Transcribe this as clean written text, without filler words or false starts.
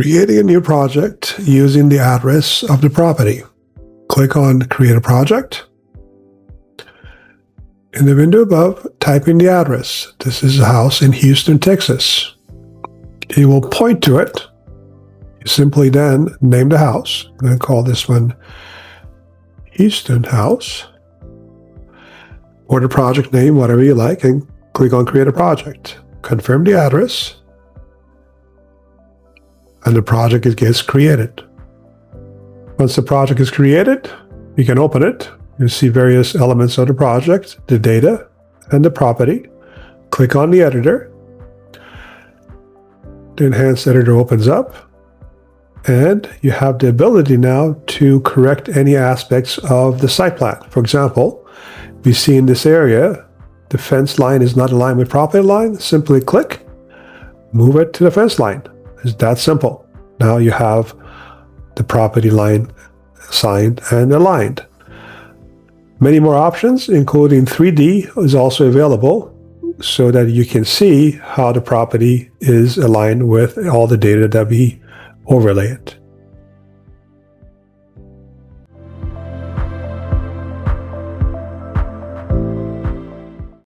Creating a new project using the address of the property. Click on Create a Project. In the window above, type in the address. This is a house in Houston, Texas. It will point to it. You simply then name the house. I'm going to call this one Houston House, or the project name, whatever you like, and click on Create a Project. Confirm the address, and the project gets created. Once the project is created, you can open it. You see various elements of the project, the data, and the property. Click on the editor. The enhanced editor opens up, and you have the ability now to correct any aspects of the site plan. For example, we see in this area, the fence line is not aligned with property line. Simply click, move it to the fence line. It's that simple. Now you have the property line assigned and aligned. Many more options, including 3D, is also available so that you can see how the property is aligned with all the data that we overlay it.